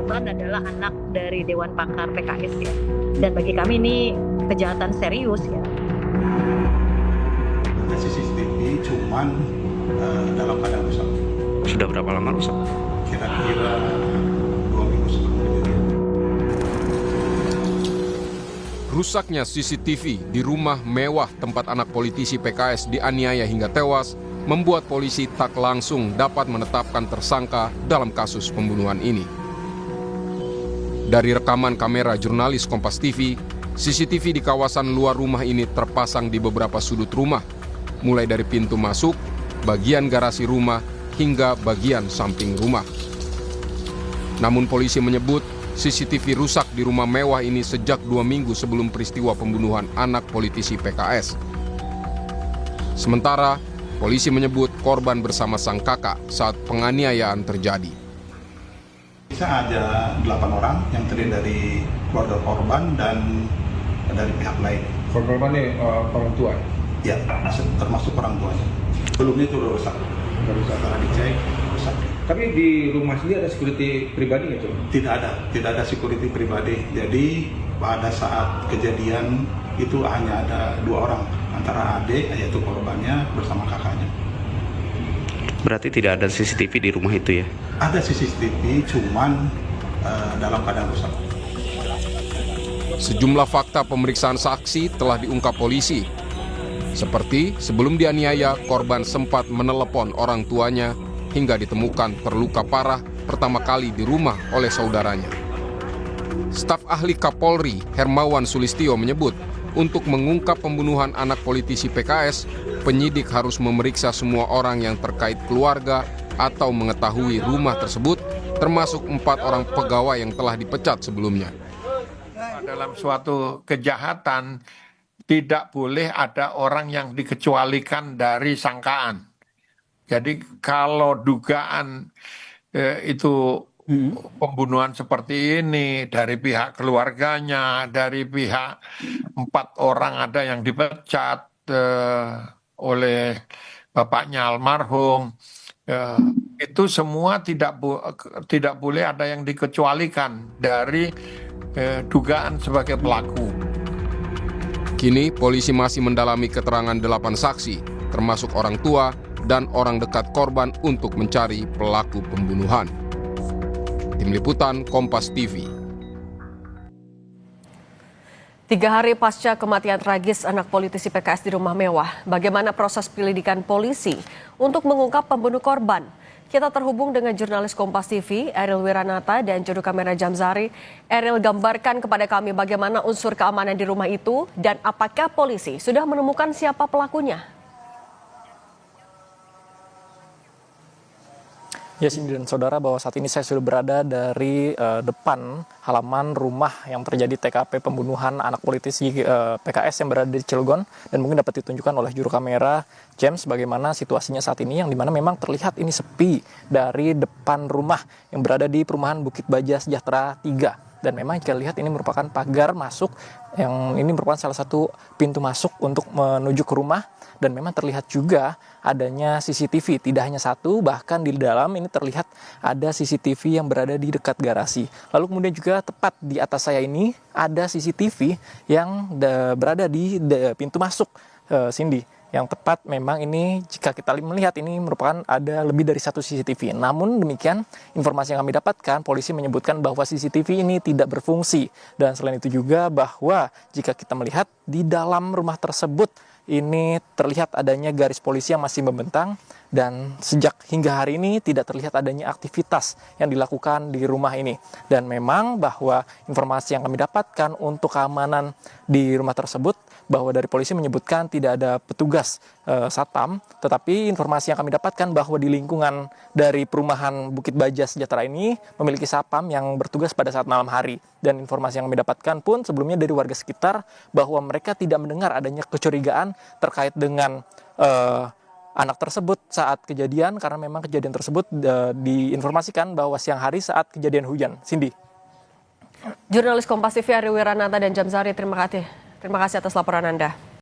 korban adalah anak dari Dewan Pakar PKS ya. Dan bagi kami ini kejahatan serius ya. Ada CCTV cuman dalam keadaan rusak. Sudah berapa lama rusak? Kira-kira 2 minggu sebelum kejadian. Rusaknya CCTV di rumah mewah tempat anak politisi PKS dianiaya hingga tewas membuat polisi tak langsung dapat menetapkan tersangka dalam kasus pembunuhan ini. Dari rekaman kamera jurnalis Kompas TV, CCTV di kawasan luar rumah ini terpasang di beberapa sudut rumah, mulai dari pintu masuk, bagian garasi rumah, hingga bagian samping rumah. Namun polisi menyebut CCTV rusak di rumah mewah ini sejak 2 minggu sebelum peristiwa pembunuhan anak politisi PKS. Sementara, polisi menyebut korban bersama sang kakak saat penganiayaan terjadi. Bisa ada 8 orang yang terdiri dari keluarga korban dan dari pihak lain. Korban ini orang tua? Ya, termasuk orang tuanya. Sebelumnya itu udah rusak. Karena dicek, rusak. Tapi di rumah sendiri ada security pribadi nggak, Cuk? Tidak ada security pribadi. Jadi pada saat kejadian itu hanya ada 2 orang, antara adik yaitu korbannya bersama kakaknya. Berarti tidak ada CCTV di rumah itu ya? Ada CCTV cuman dalam keadaan rusak. Sejumlah fakta pemeriksaan saksi telah diungkap polisi. Seperti sebelum dianiaya, korban sempat menelepon orang tuanya hingga ditemukan terluka parah pertama kali di rumah oleh saudaranya. Staf ahli Kapolri Hermawan Sulistyo menyebut, untuk mengungkap pembunuhan anak politisi PKS, penyidik harus memeriksa semua orang yang terkait keluarga atau mengetahui rumah tersebut, termasuk 4 orang pegawai yang telah dipecat sebelumnya. Dalam suatu kejahatan, tidak boleh ada orang yang dikecualikan dari sangkaan. Jadi kalau dugaan itu pembunuhan seperti ini dari pihak keluarganya, dari pihak 4 orang ada yang dipecat oleh bapaknya almarhum, itu semua tidak boleh ada yang dikecualikan dari dugaan sebagai pelaku. Kini polisi masih mendalami keterangan 8 saksi, termasuk orang tua dan orang dekat korban untuk mencari pelaku pembunuhan. Tim Liputan Kompas TV. 3 hari pasca kematian tragis anak politisi PKS di rumah mewah, bagaimana proses penyelidikan polisi untuk mengungkap pembunuh korban? Kita terhubung dengan jurnalis Kompas TV, Eril Wiranata dan juru kamera Jamzari. Eril, gambarkan kepada kami bagaimana unsur keamanan di rumah itu dan apakah polisi sudah menemukan siapa pelakunya? Ya, Cindy dan saudara, bahwa saat ini saya sudah berada dari depan halaman rumah yang terjadi TKP pembunuhan anak politisi PKS yang berada di Cilegon, dan mungkin dapat ditunjukkan oleh juru kamera James bagaimana situasinya saat ini, yang dimana memang terlihat ini sepi dari depan rumah yang berada di perumahan Bukit Baja Sejahtera 3. Dan memang jika lihat ini merupakan pagar masuk, yang ini merupakan salah satu pintu masuk untuk menuju ke rumah. Dan memang terlihat juga adanya CCTV, tidak hanya satu, bahkan di dalam ini terlihat ada CCTV yang berada di dekat garasi. Lalu kemudian juga tepat di atas saya ini ada CCTV yang berada di pintu masuk, Cindy. Yang tepat memang ini jika kita melihat ini merupakan ada lebih dari 1 CCTV. Namun demikian, informasi yang kami dapatkan, polisi menyebutkan bahwa CCTV ini tidak berfungsi. Dan selain itu juga bahwa jika kita melihat di dalam rumah tersebut, ini terlihat adanya garis polisi yang masih membentang, dan sejak hingga hari ini tidak terlihat adanya aktivitas yang dilakukan di rumah ini. Dan memang bahwa informasi yang kami dapatkan untuk keamanan di rumah tersebut, bahwa dari polisi menyebutkan tidak ada petugas satpam, tetapi informasi yang kami dapatkan bahwa di lingkungan dari perumahan Bukit Baja Sejahtera ini memiliki satpam yang bertugas pada saat malam hari. Dan informasi yang kami dapatkan pun sebelumnya dari warga sekitar bahwa mereka tidak mendengar adanya kecurigaan terkait dengan anak tersebut saat kejadian, karena memang kejadian tersebut diinformasikan bahwa siang hari saat kejadian hujan. Cindy. Jurnalis Kompas TV Eril Wiranata dan Jamzari, terima kasih atas laporan Anda.